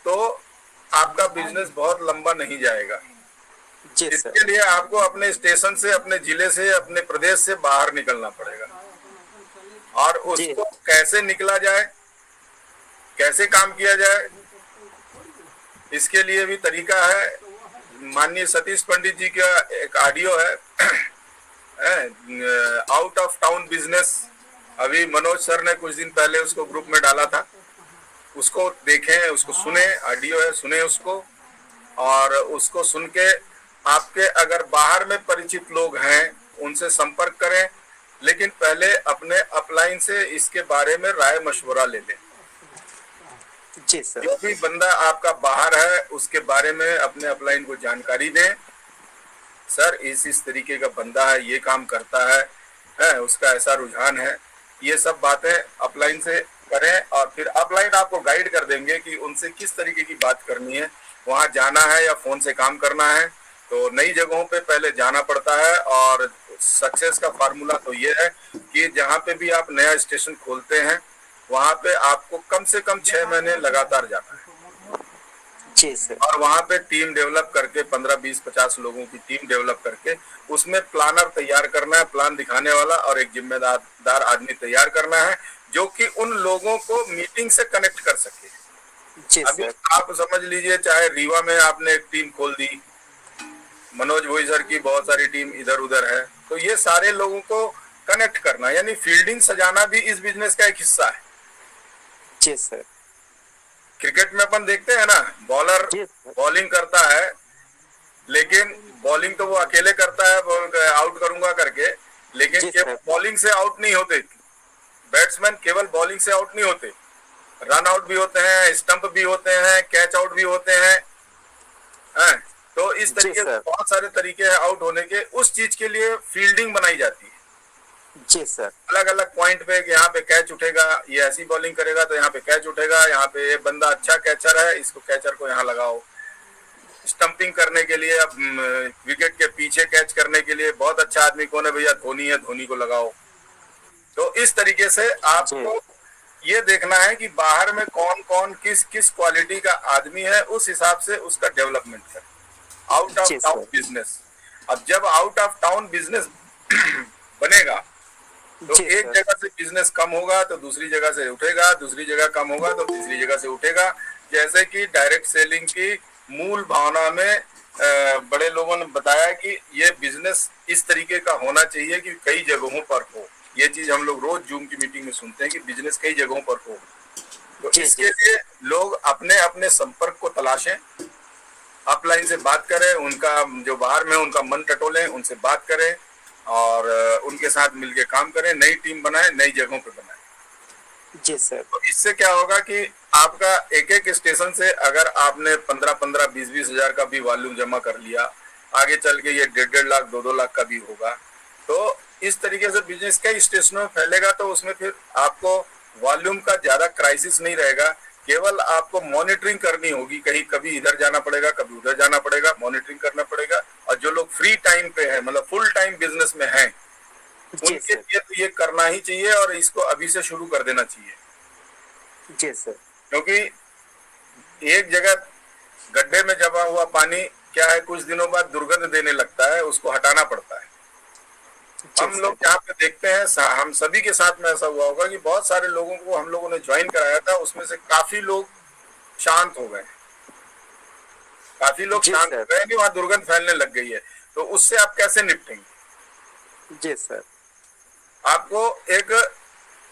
तो आपका बिजनेस बहुत लंबा नहीं जाएगा। जी सर, इसके लिए आपको अपने स्टेशन से, अपने जिले से, अपने प्रदेश से बाहर निकलना पड़ेगा। और जी, उसको कैसे निकला जाए, कैसे काम किया जाए, इसके लिए भी तरीका है। माननीय सतीश पंडित जी का एक ऑडियो है, आउट ऑफ टाउन बिजनेस। अभी मनोज सर ने कुछ दिन पहले उसको ग्रुप में डाला था, उसको देखें, उसको सुने, ऑडियो है, सुने उसको। और उसको सुन के आपके अगर बाहर में परिचित लोग हैं उनसे संपर्क करें, लेकिन पहले अपने अपलाइन से इसके बारे में राय मशवरा ले लें। जी सर, जो भी बंदा आपका बाहर है उसके बारे में अपने अपलाइन को जानकारी दें। सर इस तरीके का बंदा है, ये काम करता है, उसका ऐसा रुझान है। ये सब बातें अपलाइन से करें, और फिर अपलाइन आपको गाइड कर देंगे कि उनसे किस तरीके की बात करनी है, वहां जाना है या फोन से काम करना है। तो नई जगहों पे पहले जाना पड़ता है, और सक्सेस का फार्मूला तो ये है कि जहाँ पे भी आप नया स्टेशन खोलते हैं वहां पे आपको कम से कम 6 महीने लगातार जाना है, जी सर, और वहां पे टीम डेवलप करके 15, 20, 50 लोगों की टीम डेवलप करके उसमें प्लानर तैयार करना है, प्लान दिखाने वाला, और एक जिम्मेदार आदमी तैयार करना है जो कि उन लोगों को मीटिंग से कनेक्ट कर सके। जी अभी सर, आप समझ लीजिए, चाहे रीवा में आपने एक टीम खोल दी, मनोज भोई सर की बहुत सारी टीम इधर उधर है, तो ये सारे लोगों को कनेक्ट करना, यानी फील्डिंग सजाना भी इस बिजनेस का एक हिस्सा है। जी सर, क्रिकेट में अपन देखते हैं ना, बॉलर जी सर, बॉलिंग करता है, लेकिन बॉलिंग तो वो अकेले करता है आउट करूंगा करके, लेकिन जी केवल सर, बॉलिंग से आउट नहीं होते। बैट्समैन केवल बॉलिंग से आउट नहीं होते, रन आउट भी होते हैं, स्टंप भी होते हैं, कैच आउट भी होते हैं। तो इस जी तरीके से सर, बहुत सारे तरीके हैं आउट होने के। उस चीज के लिए फील्डिंग बनाई जाती है। जी सर। अलग अलग पॉइंट पे कि यहाँ पे कैच उठेगा, ये ऐसी बॉलिंग करेगा तो यहाँ पे कैच उठेगा, यहाँ पे ये बंदा अच्छा कैचर है, इसको कैचर को यहाँ लगाओ। स्टंपिंग करने के लिए, अब विकेट के पीछे कैच करने के लिए बहुत अच्छा आदमी कौन है भैया, धोनी है, धोनी को लगाओ। तो इस तरीके से जी आपको ये देखना है कि बाहर में कौन कौन किस किस क्वालिटी का आदमी है, उस हिसाब से उसका डेवलपमेंट करें। Out of G town sir. Business, अब जब आउट ऑफ टाउन बिजनेस बनेगा तो जी एक सर। जगह से बिजनेस कम होगा तो दूसरी जगह से उठेगा, दूसरी जगह कम होगा तो तीसरी जगह से उठेगा। जैसे कि डायरेक्ट सेलिंग की मूल भावना में बड़े लोगों ने बताया कि ये बिजनेस इस तरीके का होना चाहिए कि कई जगहों पर हो। ये चीज हम लोग रोज जूम की मीटिंग में सुनते हैं कि बिजनेस कई जगहों पर हो। तो जी इसके जी लिए लोग अपने अपने संपर्क को तलाशें, अपलाइन से बात करें, उनका जो बाहर में उनका मन टटोलें, उनसे बात करें और उनके साथ मिलके काम करें, नई टीम बनाएं, नई जगहों पे बनाएं। जी सर। तो इससे क्या होगा कि आपका एक एक स्टेशन से अगर आपने 15-15, 20-20 हजार का भी वॉल्यूम जमा कर लिया, आगे चल के ये 1.5 लाख 2-2 लाख का भी होगा। तो इस तरीके से बिजनेस कई स्टेशनों में फैलेगा, तो उसमें फिर आपको वॉल्यूम का ज्यादा क्राइसिस नहीं रहेगा। केवल आपको मॉनिटरिंग करनी होगी, कहीं कभी इधर जाना पड़ेगा, कभी उधर जाना पड़ेगा, मॉनिटरिंग करना पड़ेगा। और जो लोग फ्री टाइम पे है, मतलब फुल टाइम बिजनेस में हैं, जी उनके सर। लिए तो ये करना ही चाहिए और इसको अभी से शुरू कर देना चाहिए। जी सर। क्योंकि एक जगह गड्ढे में जमा हुआ पानी क्या है, कुछ दिनों बाद दुर्गंध देने लगता है, उसको हटाना पड़ता है। जी हम सर। लोग यहाँ पे देखते हैं, हम सभी के साथ में ऐसा हुआ होगा कि बहुत सारे लोगों को हम लोगों ने ज्वाइन कराया था, उसमें से काफी लोग शांत हो गए, काफी लोग जी शांत हो सर। गए कि वहां दुर्गंध फैलने लग गई है। तो उससे आप कैसे निपटेंगे? जी सर। आपको एक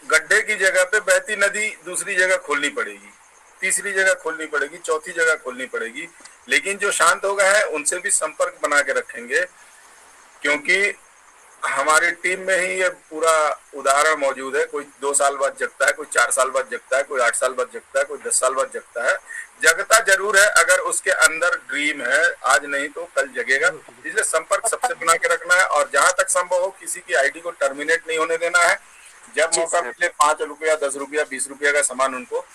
गड्ढे की जगह पे बहती नदी दूसरी जगह खोलनी पड़ेगी, तीसरी जगह खोलनी पड़ेगी, चौथी जगह खोलनी पड़ेगी। लेकिन जो शांत हो गए हैं उनसे भी संपर्क बना के रखेंगे, क्योंकि हमारी टीम में ही ये पूरा उदाहरण मौजूद है। कोई 2 साल बाद जगता है, कोई 4 साल बाद जगता है, कोई 8 साल बाद जगता है, कोई 10 साल बाद जगता है। जगता जरूर है, अगर उसके अंदर ड्रीम है, आज नहीं तो कल जगेगा। इसलिए संपर्क सबसे बना के रखना है और जहां तक संभव हो किसी की आईडी को टर्मिनेट नहीं होने देना है। जब जी मौका सर। मिले 5 रुपया, 10 रुपया, 20 रुपया का सामान उनको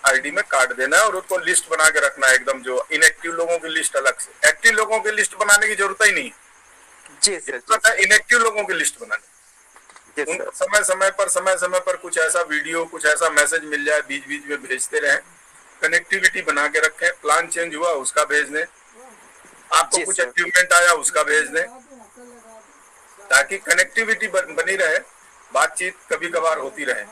आईडी में काट देना है और उनको लिस्ट बना के रखना है, एकदम जो इनएक्टिव लोगों की लिस्ट अलग से। एक्टिव लोगों की लिस्ट बनाने की जरूरत ही नहीं, जी सर। जरूरत है इनएक्टिव लोगों की लिस्ट बनाने। जी उनको सर। समय समय पर कुछ ऐसा वीडियो, कुछ ऐसा मैसेज मिल जाए, बीच बीच में भेजते रहें, कनेक्टिविटी बना के रखें। प्लान चेंज हुआ उसका भेज दें, आपको जी कुछ सर। अचीवमेंट आया उसका भेज दें, ताकि कनेक्टिविटी बनी रहे, बातचीत कभी कभार होती रहे।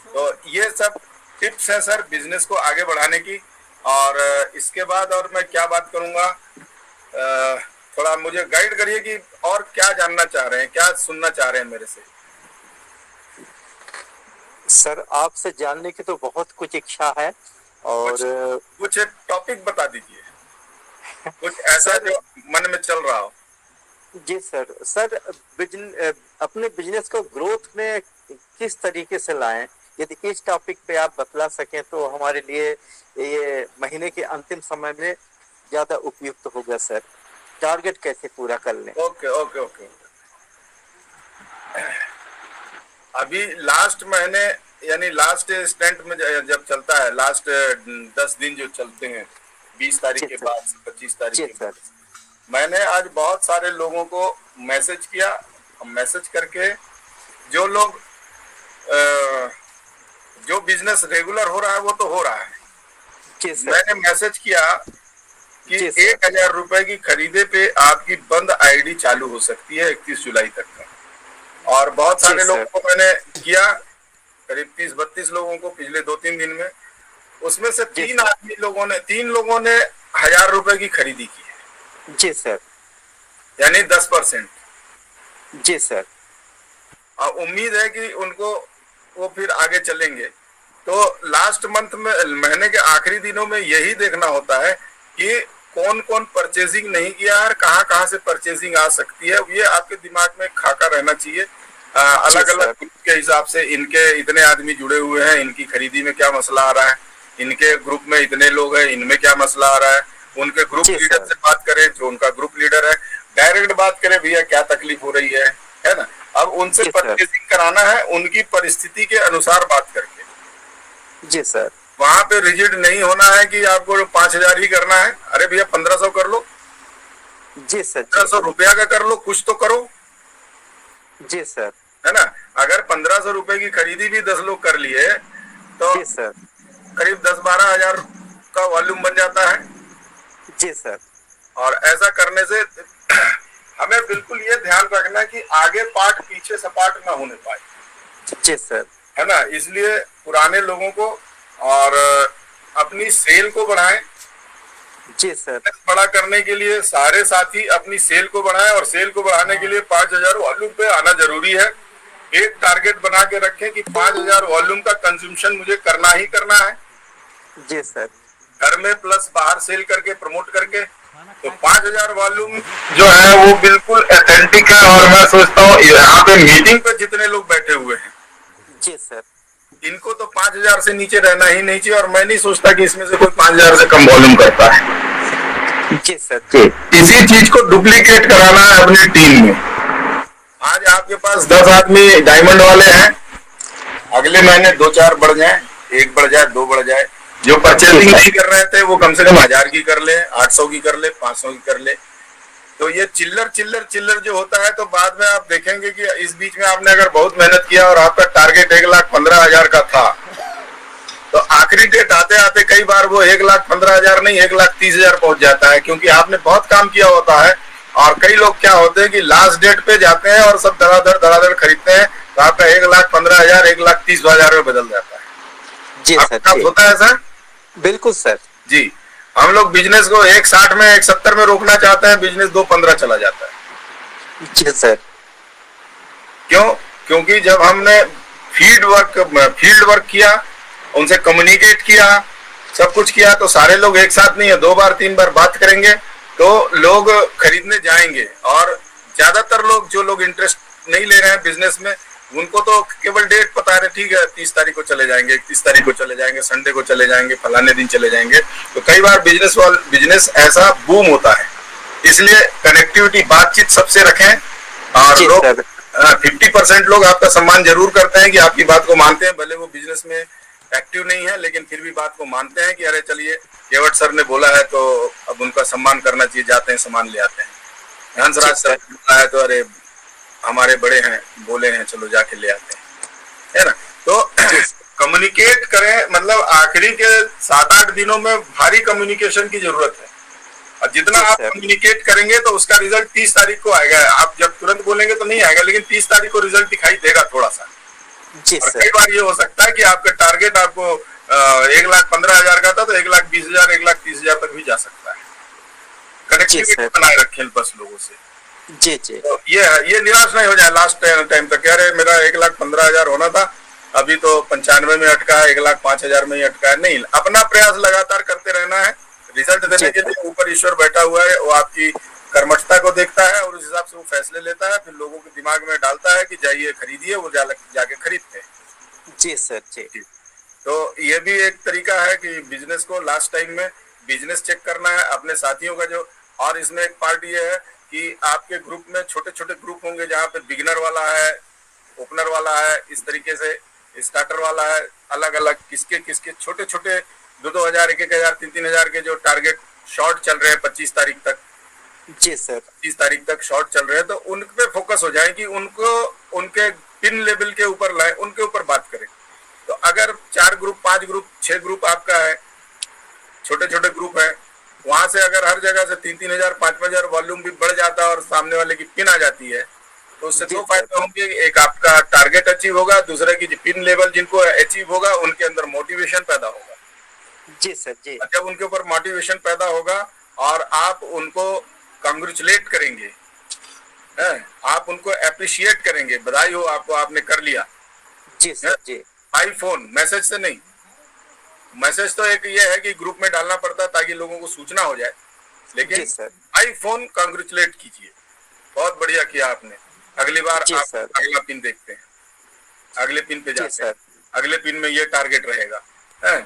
तो ये सब टिप्स है सर बिजनेस को आगे बढ़ाने की। और इसके बाद और मैं क्या बात करूंगा, थोड़ा मुझे गाइड करिए कि और क्या जानना चाह रहे हैं, क्या सुनना चाह रहे हैं मेरे से। सर आपसे जानने की तो बहुत कुछ इच्छा है और कुछ टॉपिक बता दीजिए, कुछ ऐसा सर। जो मन में चल रहा हो। जी सर। सर अपने बिजनेस को ग्रोथ में किस तरीके से लाएं, यदि इस टॉपिक पे आप बतला सकें तो हमारे लिए ये महीने के अंतिम समय में ज्यादा उपयुक्त होगा सर। टारगेट कैसे पूरा कर लें। Okay okay okay. अभी लास्ट महीने यानी लास्ट स्टेंट में जब चलता है, लास्ट 10 दिन जो चलते हैं, 20 तारीख के बाद से 25 तारीख के बाद, मैंने आज बहुत सारे लोगों को मैसेज किया। मैसेज करके जो लोग जो बिजनेस रेगुलर हो रहा है वो तो हो रहा है, मैंने मैसेज किया कि 1000 रुपए की खरीदे पे आपकी बंद आईडी चालू हो सकती है 31 जुलाई तक का। और बहुत सारे लोगों को मैंने किया, करीब 30-32 लोगों को पिछले 2-3 दिन में। उसमें से 3 लोगों ने 1000 रुपए की खरीदी की है। जी सर। यानी 10%। जी सर। और उम्मीद है कि उनको वो फिर आगे चलेंगे। तो लास्ट मंथ में, महीने के आखिरी दिनों में यही देखना होता है कि कौन कौन परचेजिंग नहीं किया और कहाँ कहाँ से परचेजिंग आ सकती है। ये आपके दिमाग में खाका रहना चाहिए। अलग अलग ग्रुप के हिसाब से इनके इतने आदमी जुड़े हुए हैं, इनकी खरीदी में क्या मसला आ रहा है, इनके ग्रुप में इतने लोग हैं, इनमें क्या मसला आ रहा है। उनके ग्रुप लीडर से बात करें, जो उनका ग्रुप लीडर है, डायरेक्ट बात करें, भैया क्या तकलीफ हो रही है ना। अब उनसे जी सर। परचेजिंग कराना है उनकी परिस्थिति के अनुसार बात करके। जी सर। वहां पे रिजिड नहीं होना है कि आपको 5,000 ही करना है। अरे भैया 1,500 कर लो, जी सर। 1,500 रुपया का कर लो, कुछ तो करो, जी सर। है ना। अगर 1,500 रुपए की खरीदी भी 10 लोग कर लिए तो जी सर। करीब 10-12 हजार का वॉल्यूम बन जाता है। जी सर। और ऐसा करने से हमें बिल्कुल ये ध्यान रखना है कि आगे पार्ट पीछे सपाट ना होने पाए, जी सर। है ना। इसलिए पुराने लोगों को और अपनी सेल को बढ़ाएं। जी सर। बड़ा करने के लिए सारे साथी अपनी सेल को बढ़ाएं और सेल को बढ़ाने के लिए 5,000 वॉल्यूम पे आना जरूरी है। एक टारगेट बना के रखें कि 5,000 वॉल्यूम का कंज्यूमशन मुझे करना ही करना है। जी सर। घर में प्लस बाहर सेल करके प्रमोट करके, तो 5,000 वॉल्यूम जो है वो बिल्कुल ऑथेंटिक है। और मैं सोचता हूँ यहाँ पे मीटिंग पे जितने लोग बैठे हुए हैं, जी सर। इनको तो 5,000 से नीचे रहना ही नहीं चाहिए। और मैं नहीं सोचता कि इसमें से कोई 5,000 से कम वॉल्यूम करता है। जी सर। इसी चीज को डुप्लीकेट कराना है अपनी टीम में। आज आपके पास 10 आदमी डायमंड वाले हैं, अगले महीने 2-4 बढ़ जाए, 1 बढ़ जाए, 2 बढ़ जाए। जो परचेजिंग नहीं कर रहे थे वो कम से कम 1,000 की कर ले, 800 की कर ले, 500 की कर ले। तो ये चिल्लर जो होता है, तो बाद में आप देखेंगे कि इस बीच में आपने अगर बहुत मेहनत किया और आपका टारगेट 1,15,000 का था, तो आखिरी डेट आते आते कई बार वो 1,15,000 नहीं 1,30,000 पहुंच जाता है, क्योंकि आपने बहुत काम किया होता है। और कई लोग क्या होते हैं कि लास्ट डेट पे जाते हैं और सब धड़ाधड़ खरीदते हैं, तो आपका 1,15,000 1,30,000 में बदल जाता है। जी आपका सर। होता है सर? बिल्कुल सर। जी। हम लोग बिजनेस को 1,60 में 1,70 में रोकना चाहते हैं, बिजनेस 2,15 चला जाता है। जी सर। क्यों? क्योंकि जब हमने फील्ड वर्क किया, उनसे कम्युनिकेट किया, सब कुछ किया, तो सारे लोग एक साथ नहीं है, 2 बार 3 बार बात करेंगे तो लोग खरीदने जाएंगे। और ज्यादातर लोग जो लोग इंटरेस्ट नहीं ले रहे हैं बिजनेस में, उनको तो केवल डेट पता है, ठीक है 30 तारीख को चले जाएंगे, 31 तारीख को चले जाएंगे, संडे को चले जाएंगे, फलाने दिन चले जाएंगे। तो कई बार बिजनेस ऐसा बूम होता है। इसलिए कनेक्टिविटी, बातचीत सबसे रखें। और लोग 50% लोग आपका सम्मान जरूर करते हैं कि आपकी बात को मानते हैं, भले वो बिजनेस में एक्टिव नहीं है लेकिन फिर भी बात को मानते हैं कि अरे चलिए केवट सर ने बोला है तो अब उनका सम्मान करना चाहिए, जाते हैं सामान ले आते हैं। हंसराज सर ने बोला है तो अरे हमारे बड़े हैं, बोले हैं, चलो जाके ले आते हैं, है ना। तो कम्युनिकेट करें, मतलब आखिरी के 7-8 दिनों में भारी कम्युनिकेशन की जरूरत है। और जितना आप कम्युनिकेट करेंगे तो उसका रिजल्ट 30 तारीख को आएगा। आप जब तुरंत बोलेंगे तो नहीं आएगा, लेकिन 30 तारीख को रिजल्ट दिखाई देगा थोड़ा सा। और कई बार ये हो सकता है कि आपका टारगेट आपको 1,15,000 का था तो 1,20,000 1,30,000 तक भी जा सकता है। कनेक्टिविटी बनाए रखें बस लोगों से। जी जी। तो ये निराश नहीं हो जाए लास्ट टाइम तक, अरे मेरा 1,15,000 होना था, अभी तो 95 में अटका है, 1,05,000 में ही अटका है। नहीं, अपना प्रयास लगातार करते रहना है। रिजल्ट देने के लिए ऊपर ईश्वर बैठा हुआ है, वो आपकी कर्मठता को देखता है और उस हिसाब से वो फैसले लेता है, फिर लोगों के दिमाग में डालता है कि जाइए खरीदिए, वो जाके खरीदते हैं। जी सर। जी। तो ये भी एक तरीका है कि बिजनेस को लास्ट टाइम में बिजनेस चेक करना है अपने साथियों का जो। और इसमें एक पार्ट ये है कि आपके ग्रुप में छोटे छोटे ग्रुप होंगे, जहाँ पे बिगिनर वाला है, ओपनर वाला है, इस तरीके से स्टार्टर वाला है, अलग अलग किसके छोटे छोटे 2-2 हजार 1-1 हजार 3-3 हजार के जो टारगेट शॉर्ट चल रहे हैं 25 तारीख तक। जी सर। 25 तारीख तक शॉर्ट चल रहे हैं, तो उन पे फोकस हो जाए कि उनको उनके पिन लेवल के ऊपर लाए, उनके ऊपर बात करें। तो अगर 4 ग्रुप 5 ग्रुप 6 ग्रुप आपका है, छोटे छोटे ग्रुप है, वहां से अगर हर जगह से 3-3 हजार 5-5 हजार वॉल्यूम भी बढ़ जाता है और सामने वाले की पिन आ जाती है, तो उससे 2 फायदे होंगे। एक आपका टारगेट अचीव होगा, दूसरा की पिन लेवल जिनको अचीव होगा उनके अंदर मोटिवेशन पैदा होगा। जी सर। जी। जब उनके ऊपर मोटिवेशन पैदा होगा और आप उनको कांग्रेचुलेट करेंगे, आप उनको अप्रिशिएट करेंगे, बधाई हो आपको, आपने कर लिया। जी सर। जी। बाई फोन, मैसेज से नहीं। मैसेज तो एक ये है कि ग्रुप में डालना पड़ता है ताकि लोगों को सूचना हो जाए, लेकिन बाई फोन कांग्रेचुलेट कीजिए, बहुत बढ़िया किया आपने, अगली बार आप अगला पिन देखते हैं, अगले पिन पे जाते हैं, अगले पिन में ये टारगेट रहेगा,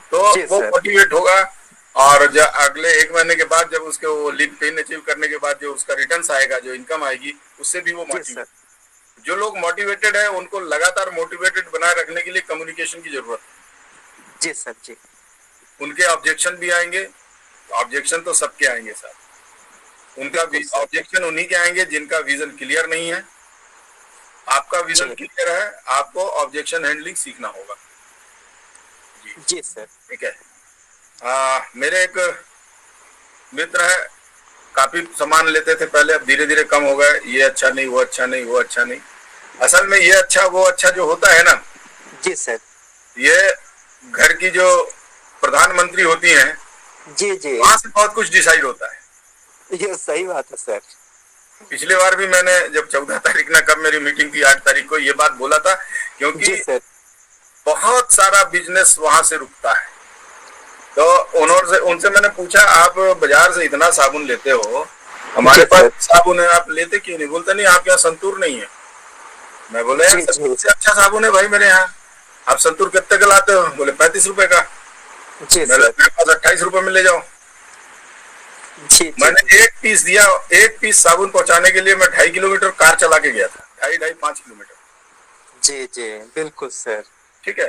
तो वो मोटिवेट होगा। और जब अगले 1 महीने के बाद जब उसके वो लीड पिन अचीव करने के बाद जो उसका रिटर्न्स आएगा, जो इनकम आएगी, उससे भी वो मोटिवेट। जो लोग मोटिवेटेड है उनको लगातार मोटिवेटेड बनाए रखने के लिए कम्युनिकेशन की जरूरत है। जी सर जी। उनके ऑब्जेक्शन भी आएंगे, ऑब्जेक्शन तो सबके आएंगे सर। उनका ऑब्जेक्शन उन्हीं के आएंगे जिनका विजन क्लियर नहीं है। आपका विजन क्लियर है, आपको ऑब्जेक्शन हैंडलिंग सीखना होगा। जी सर। ठीक है। मेरे एक मित्र है, काफी सामान लेते थे पहले, अब धीरे धीरे कम हो गए। ये अच्छा नहीं, वो अच्छा नहीं, वो अच्छा नहीं। असल में ये अच्छा वो अच्छा जो होता है ना, जी सर, ये घर की जो प्रधानमंत्री होती हैं, जी जी, वहां से बहुत कुछ डिसाइड होता है। ये सही बात है सर। पिछली बार भी मैंने जब 14 तारीख ना, कब मेरी मीटिंग थी, 8 तारीख को ये बात बोला था, क्योंकि बहुत सारा बिजनेस वहां से रुकता है। तो उनसे मैंने पूछा, आप बाजार से इतना साबुन लेते हो, हमारे पास साबुन है, आप लेते क्यों नहीं? बोलते नहीं, आप यहाँ संतूर नहीं है। मैं बोले सबसे अच्छा साबुन है भाई मेरे यहाँ। आप संतूर कितने का लाते हो? बोले 35 रुपए का। मेरे पास 28 रुपए में ले जाओ। मैंने एक पीस दिया, एक पीस साबुन पहुंचाने के लिए मैं 2.5 किलोमीटर कार चला के गया था, 2.5 किलोमीटर। जी जी बिल्कुल सर। ठीक है,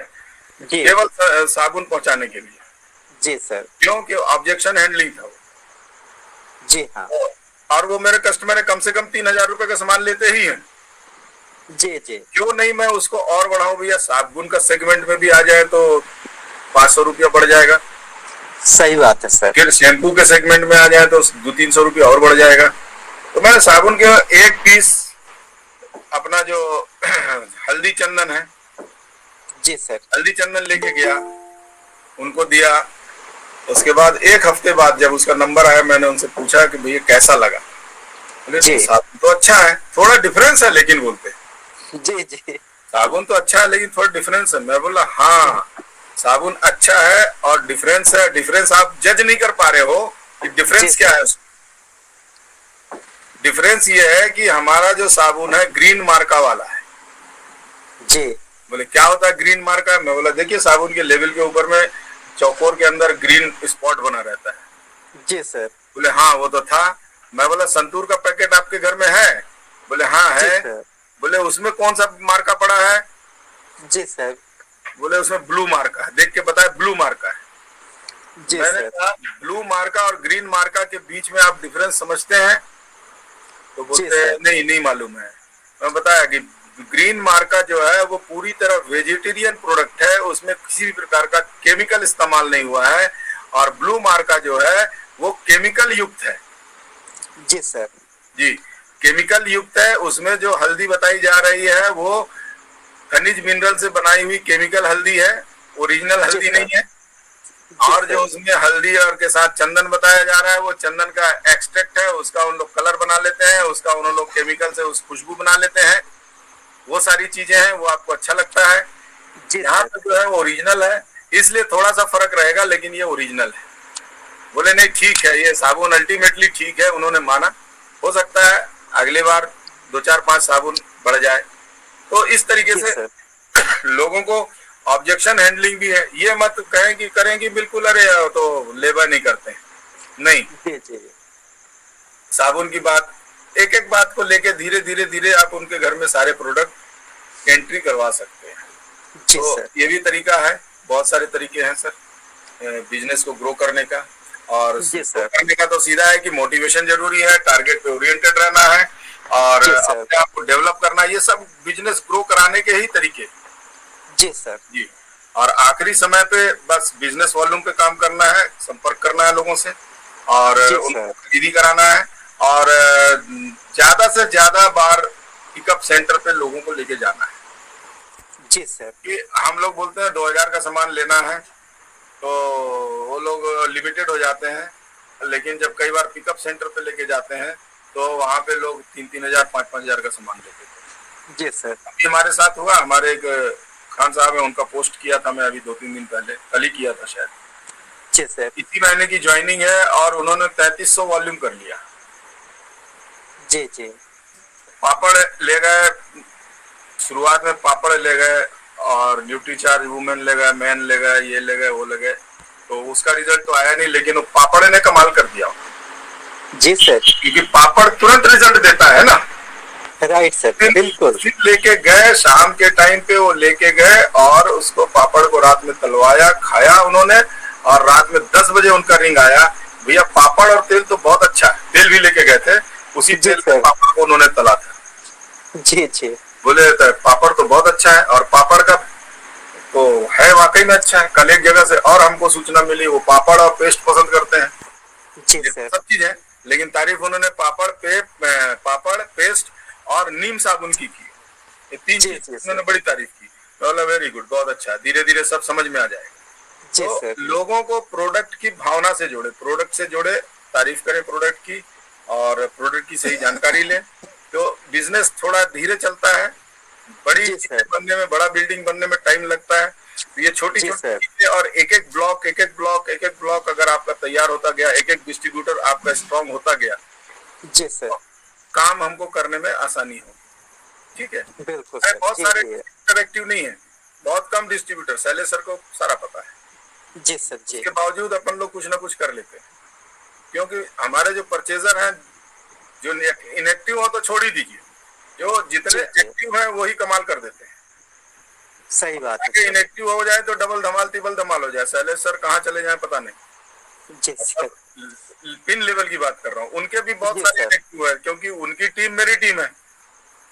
केवल साबुन पहुंचाने के लिए। जी सर। क्योंकि ऑब्जेक्शन हैंडलिंग था वो। जी हाँ। और वो मेरे कस्टमर है, कम से कम 3,000 रुपए का सामान लेते ही हैं। जी जी। क्यों नहीं मैं उसको और बढ़ाऊं भैया? साबुन का सेगमेंट में भी आ जाए तो 500 रुपया बढ़ जाएगा। सही बात है सर। फिर शैम्पू के सेगमेंट में आ जाए तो 200-300 रुपया और बढ़ जाएगा। तो मैंने साबुन के एक पीस अपना जो हल्दी चंदन है, जी सर, हल्दी चंदन लेके गया, उनको दिया। उसके बाद एक हफ्ते बाद जब उसका नंबर आया, मैंने उनसे पूछा कि भैया कैसा लगा? बोले साबुन तो अच्छा है, थोड़ा डिफरेंस है लेकिन। बोलते जी जी, साबुन तो अच्छा है लेकिन थोड़ा डिफरेंस है। मैं बोला हाँ, साबुन अच्छा है और डिफरेंस है। डिफरेंस आप जज नहीं कर पा रहे हो कि डिफरेंस क्या है। डिफरेंस ये है कि हमारा जो साबुन है ग्रीन मार्का वाला है। जी। बोले क्या होता है ग्रीन मार्का? मैं बोला देखिए, साबुन के लेवल के ऊपर में चौकोर के अंदर ग्रीन स्पॉट बना रहता है। जी सर। बोले हाँ वो तो था। मैं बोला संतूर का पैकेट आपके घर में है? बोले हाँ है। बोले उसमें कौन सा मार्का पड़ा है? जी सर। बोले उसमें ब्लू मार्का है। देख के बताया ब्लू मार्का है। जी मैंने कहा ब्लू मार्का और ग्रीन मार्का के बीच में आप डिफरेंस समझते हैं? तो बोलते नहीं मालूम है। मैं बताया कि ग्रीन मार्का जो है वो पूरी तरह वेजिटेरियन प्रोडक्ट है, उसमें किसी भी प्रकार का केमिकल इस्तेमाल नहीं हुआ है। और ब्लू मार्का जो है वो केमिकल युक्त है। जी सर। जी, केमिकल युक्त है। उसमें जो हल्दी बताई जा रही है वो खनिज मिनरल से बनाई हुई केमिकल हल्दी है, ओरिजिनल हल्दी नहीं है। और जो उसमें हल्दी और के साथ चंदन बताया जा रहा है वो चंदन का एक्सट्रैक्ट है। उसका उन लोग कलर बना लेते हैं, उसका उन लोग केमिकल से उस खुशबू बना लेते हैं। वो सारी चीजें हैं, वो आपको अच्छा लगता है। यहाँ पे जो है वो ओरिजिनल है, इसलिए थोड़ा सा फर्क रहेगा लेकिन ये ओरिजिनल है। बोले नहीं ठीक है, ये साबुन अल्टीमेटली ठीक है। उन्होंने माना। हो सकता है अगली बार 2-4-5 साबुन बढ़ जाए। तो इस तरीके से लोगों को ऑब्जेक्शन हैंडलिंग भी है। ये मत कहें कि करेंगे बिल्कुल, अरे तो लेबर नहीं करते, नहीं। साबुन की बात, एक एक बात को लेके धीरे धीरे आप उनके घर में सारे प्रोडक्ट एंट्री करवा सकते हैं। तो ये भी तरीका है। बहुत सारे तरीके हैं सर बिजनेस को ग्रो करने का। और करने का तो सीधा है कि मोटिवेशन जरूरी है, टारगेट पे ओरिएंटेड रहना है और अपने आप को डेवलप करना। ये सब बिजनेस ग्रो कराने के ही तरीके। जी सर जी। और आखिरी समय पे बस बिजनेस वॉल्यूम पे काम करना है, संपर्क करना है लोगों से और उनको खरीदी कराना है। और ज्यादा से ज्यादा बार पिकअप सेंटर पे लोगों को लेके जाना है। जी सर। कि हम लोग बोलते हैं 2,000 का सामान लेना है तो वो लोग लिमिटेड हो जाते हैं, लेकिन जब कई बार पिकअप सेंटर पे लेके जाते हैं तो वहाँ पे लोग 3-3 हजार 5-5 हजार का सामान लेते थे। जी सर। अभी हमारे साथ हुआ, हमारे एक खान साहब है, उनका पोस्ट किया था मैं अभी 2-3 दिन पहले, कल ही किया था शायद। जी सर। इसी महीने की ज्वाइनिंग है और उन्होंने 3300 वॉल्यूम कर लिया। जी जी। पापड़ ले गए, शुरुआत में पापड़ ले गए और न्यूट्री चार्ज वुमेन ले गए, मैन ले गए, ये ले गए, वो ले गए। तो उसका रिजल्ट तो आया नहीं, लेकिन वो पापड़ ने कमाल कर दिया। जी सर। क्योंकि पापड़ तुरंत रिजल्ट देता है ना। राइट सर, बिल्कुल। फिर लेके गए शाम के टाइम पे, वो लेके गए और उसको पापड़ को रात में तलवाया, खाया उन्होंने। और रात में 10 बजे उनका रिंग आया, भैया पापड़ और तेल तो बहुत अच्छा है। तेल भी लेके गए थे, उसी जी तेल में सर। पापड़ को उन्होंने तला था। जी जी। बोले तो पापड़ तो बहुत अच्छा है, और पापड़ का तो है वाकई में अच्छा है। कल एक जगह से और हमको सूचना मिली, वो पापड़ और पेस्ट पसंद करते हैं। जी ये सर। सब चीज है, लेकिन तारीफ उन्होंने पापड़, पेस्ट और नीम साबुन की। ये तीन जी चीज जी उन्होंने सर। बड़ी तारीफ की। बोला वेरी गुड, बहुत अच्छा, धीरे धीरे सब समझ में आ जाएगा। जी तो सर। लोगों को प्रोडक्ट की भावना से जोड़े, प्रोडक्ट से जोड़े, तारीफ करें प्रोडक्ट की, और प्रोडक्ट की सही जानकारी लें, तो बिजनेस थोड़ा धीरे चलता है। बड़ी जी चीजें सर। बनने में, बड़ा बिल्डिंग बनने में टाइम लगता है। तो ये छोटी जी छोटी सर। चीजें, और एक एक ब्लॉक अगर आपका तैयार होता गया, एक एक डिस्ट्रीब्यूटर आपका स्ट्रांग होता गया, जी सर। तो काम हमको करने में आसानी होगी। ठीक है, बिल्कुल अरे सर। बहुत जी सारे जी। डिस्ट्रीब्यूटर एक्टिव नहीं है, बहुत कम डिस्ट्रीब्यूटर, शैलेश सर को सारा पता है। जी सर। जी उसके बावजूद अपन लोग कुछ ना कुछ कर लेते हैं, क्योंकि हमारे जो परचेजर हैं, जो इनएक्टिव हो तो छोड़ ही दीजिए, जो जितने जी जी। एक्टिव हैं वही कमाल कर देते हैं। सही बात है आगे सर। इनएक्टिव हो जाए तो डबल धमाल तिबल धमाल हो जाए। शैलेश सर कहाँ चले जाए पता नहीं। जी सर। अब पिन लेवल की बात कर रहा हूँ, उनके भी बहुत जी सारे सर। इनएक्टिव है, क्योंकि उनकी टीम मेरी टीम है।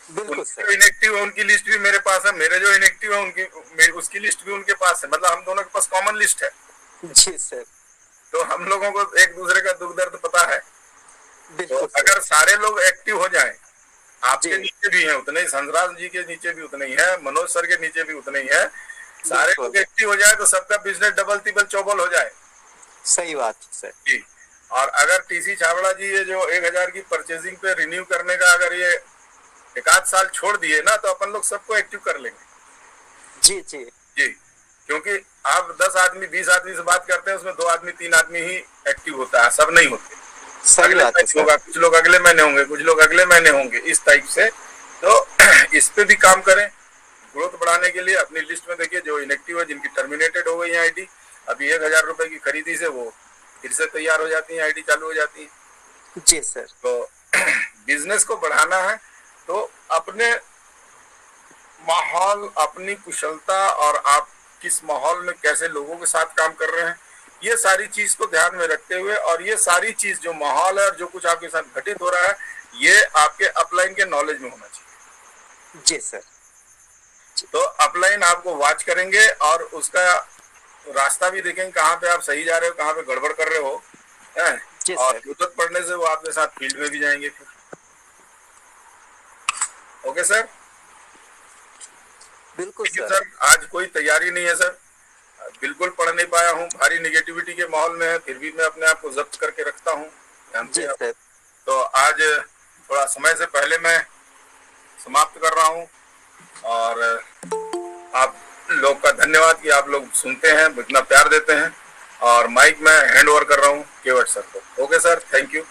बिल्कुल उनके सर। जो इनएक्टिव है उनकी लिस्ट भी मेरे पास है, मेरे जो इनएक्टिव है उसकी लिस्ट भी उनके पास है। मतलब हम दोनों के पास कॉमन लिस्ट है। जी सर। तो हम लोगों को एक दूसरे का दुख दर्द पता है। तो बिल्कुल सर। अगर सारे लोग एक्टिव हो जाएं, आपके जी। नीचे भी हैं उतने ही, संजराज जी के नीचे भी उतने ही है, मनोज सर के नीचे भी उतने ही है, सारे बिल्कुल लोग एक्टिव हो जाए तो सबका बिजनेस डबल तिबल चौबल हो जाए। सही बात है सर। जी। और अगर टीसी छाबड़ा जी ये जो 1000 की परचेजिंग पे रिन्यू करने का अगर ये एक आध साल छोड़ दिए ना, तो अपन लोग सबको एक्टिव कर लेंगे। जी जी। जी, क्योंकि आप 10 आदमी 20 आदमी से बात करते हैं, उसमें 2 आदमी 3 आदमी ही एक्टिव होता है, सब नहीं होते। सही अगले बात है महीने सर। होगा, कुछ लोग अगले महीने होंगे, कुछ लोग अगले महीने होंगे, इस टाइप से। तो इस पे भी काम करें, ग्रोथ बढ़ाने के लिए। अपनी लिस्ट में देखिए जो इनएक्टिव है, जिनकी टर्मिनेटेड हो गई है आईडी, अभी 1000 रुपए की खरीदी से वो फिर से तैयार हो जाती है, आईडी चालू हो जाती है। जी सर। तो बिजनेस को बढ़ाना है तो अपने माहौल, अपनी कुशलता, और आप किस माहौल में कैसे लोगों के साथ काम कर रहे हैं, ये सारी चीज को ध्यान में रखते हुए, और ये सारी चीज जो माहौल है और जो कुछ आपके साथ घटित हो रहा है, ये आपके अपलाइन के नॉलेज में होना चाहिए। जी सर। तो अपलाइन आपको वॉच करेंगे और उसका रास्ता भी देखेंगे, कहाँ पे आप सही जा रहे हो, कहाँ पे गड़बड़ कर रहे हो, है? जी और सर। जरूरत पड़ने से वो आपके साथ फील्ड में भी जाएंगे फिर। Okay sir. बिल्कुल सर। सर आज कोई तैयारी नहीं है सर, बिल्कुल पढ़ नहीं पाया हूँ, भारी निगेटिविटी के माहौल में है, फिर भी मैं अपने आप को जब्त करके रखता हूँ। जी सर। तो आज थोड़ा समय से पहले मैं समाप्त कर रहा हूँ, और आप लोग का धन्यवाद कि आप लोग सुनते हैं, इतना प्यार देते हैं। और माइक में हैंड ओवर कर रहा हूँ केवट सर को। Okay sir, thank you.